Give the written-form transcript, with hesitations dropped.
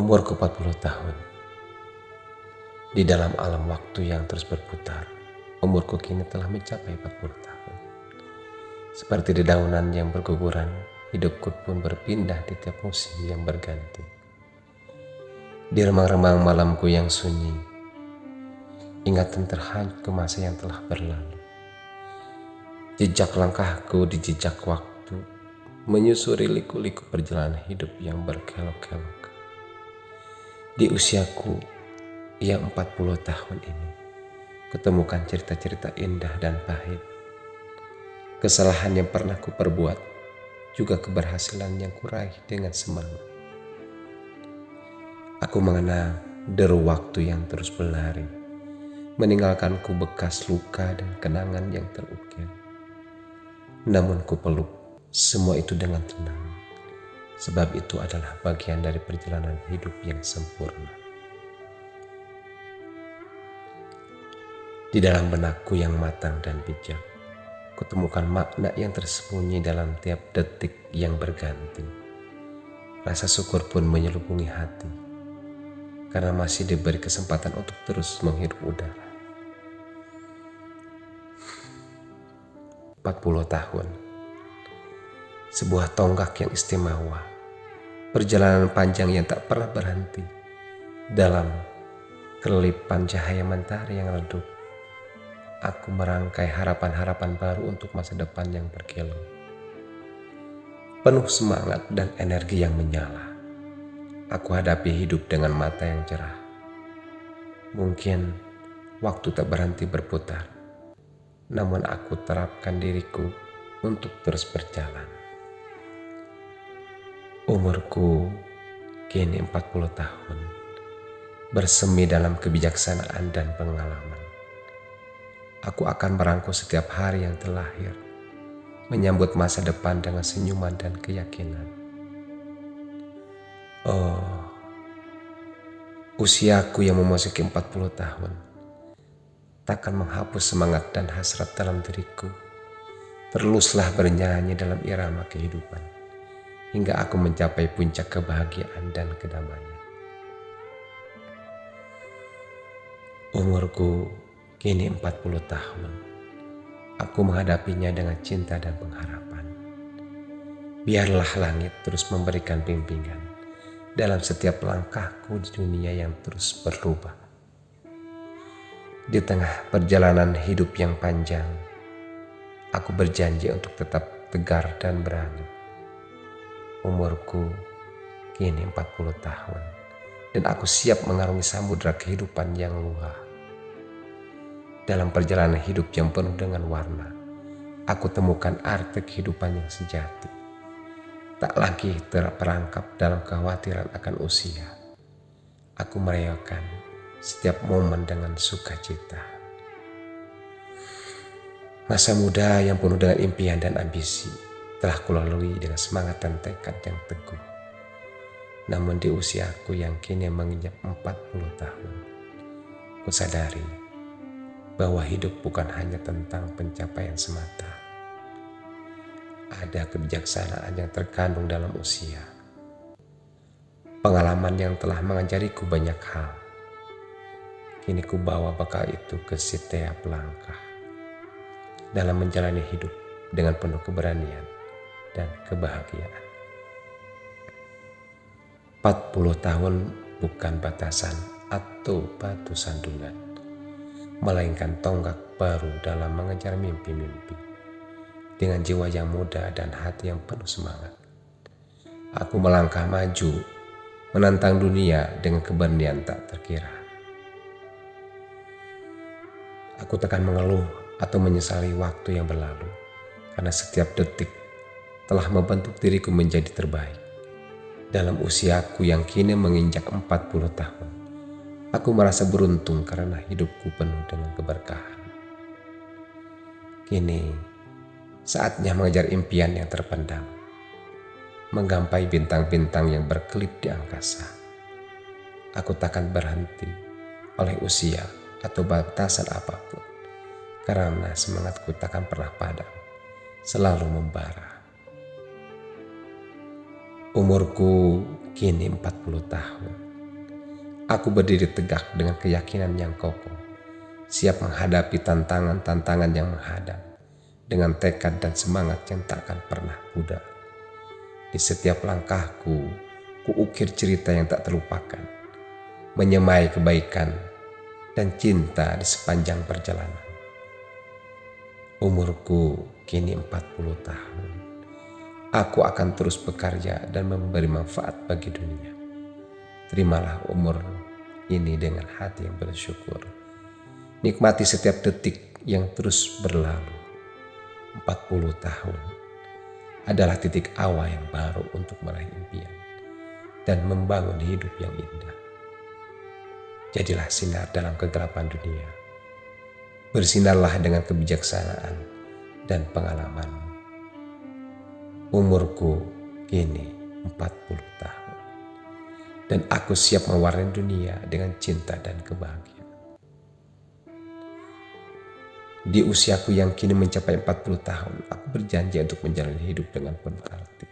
Umurku 40 tahun. Di dalam alam waktu yang terus berputar, umurku kini telah mencapai 40 tahun. Seperti dedaunan yang berguguran, hidupku pun berpindah di tiap musim yang berganti. Di remang-remang malamku yang sunyi, ingatan terhanyut ke masa yang telah berlalu. Jejak langkahku di jejak waktu, menyusuri liku-liku perjalanan hidup yang berkelok-kelok. Di usiaku yang 40 tahun ini, kutemukan cerita-cerita indah dan pahit. Kesalahan yang pernah kuperbuat, juga keberhasilan yang kuraih dengan semangat. Aku mengenal deru waktu yang terus berlari, meninggalkanku bekas luka dan kenangan yang terukir. Namun ku peluk semua itu dengan tenang, sebab itu adalah bagian dari perjalanan hidup yang sempurna. Di dalam benakku yang matang dan bijak, kutemukan makna yang tersembunyi dalam tiap detik yang berganti. Rasa syukur pun menyelubungi hati, karena masih diberi kesempatan untuk terus menghirup udara. 40 tahun, sebuah tonggak yang istimewa, perjalanan panjang yang tak pernah berhenti. Dalam kelipan cahaya mentari yang redup, aku merangkai harapan-harapan baru untuk masa depan yang berkilau. Penuh semangat dan energi yang menyala, aku hadapi hidup dengan mata yang cerah. Mungkin waktu tak berhenti berputar, namun aku terapkan diriku untuk terus berjalan. Umurku kini 40 tahun, bersemi dalam kebijaksanaan dan pengalaman. Aku akan merangkul setiap hari yang terlahir, menyambut masa depan dengan senyuman dan keyakinan. Oh, usiaku yang memasuki 40 tahun takkan menghapus semangat dan hasrat dalam diriku. Teruslah bernyanyi dalam irama kehidupan, hingga aku mencapai puncak kebahagiaan dan kedamaian. Umurku kini 40 tahun. Aku menghadapinya dengan cinta dan pengharapan. Biarlah langit terus memberikan bimbingan dalam setiap langkahku di dunia yang terus berubah. Di tengah perjalanan hidup yang panjang, aku berjanji untuk tetap tegar dan berani. Umurku kini 40 tahun, dan aku siap mengarungi samudera kehidupan yang luas. Dalam perjalanan hidup yang penuh dengan warna, aku temukan arti kehidupan yang sejati. Tak lagi terperangkap dalam kekhawatiran akan usia. Aku merayakan setiap momen dengan sukacita. Masa muda yang penuh dengan impian dan ambisi telah kulalui dengan semangat dan tekad yang teguh. Namun di usiaku yang kini menginjak 40 tahun, ku sadari bahwa hidup bukan hanya tentang pencapaian semata. Ada kebijaksanaan yang terkandung dalam usia. Pengalaman yang telah mengajariku banyak hal. Kini ku bawa bekal itu ke setiap langkah dalam menjalani hidup dengan penuh keberanian dan kebahagiaan. 40 tahun bukan batasan atau batu sandungan, melainkan tonggak baru dalam mengejar mimpi-mimpi. Dengan jiwa yang muda dan hati yang penuh semangat, aku melangkah maju, menantang dunia dengan keberanian tak terkira. Aku takkan mengeluh atau menyesali waktu yang berlalu, karena setiap detik telah membentuk diriku menjadi terbaik. Dalam usiaku yang kini menginjak 40 tahun, aku merasa beruntung karena hidupku penuh dengan keberkahan. Kini saatnya mengejar impian yang terpendam, menggapai bintang-bintang yang berkelip di angkasa. Aku takkan berhenti oleh usia atau batasan apapun, karena semangatku takkan pernah padam, selalu membara. Umurku kini 40 tahun. Aku berdiri tegak dengan keyakinan yang kokoh, siap menghadapi tantangan-tantangan yang menghadap, dengan tekad dan semangat yang tak akan pernah pudar. Di setiap langkahku, kuukir cerita yang tak terlupakan, menyemai kebaikan dan cinta di sepanjang perjalanan. Umurku kini 40 tahun. Aku akan terus bekerja dan memberi manfaat bagi dunia. Terimalah umur ini dengan hati yang bersyukur. Nikmati setiap detik yang terus berlalu. 40 tahun adalah titik awal yang baru untuk meraih impian dan membangun hidup yang indah. Jadilah sinar dalam kegelapan dunia. Bersinarlah dengan kebijaksanaan dan pengalamanmu. Umurku kini 40 tahun. Dan aku siap mewarnai dunia dengan cinta dan kebahagiaan. Di usiaku yang kini mencapai 40 tahun, aku berjanji untuk menjalani hidup dengan penuh arti.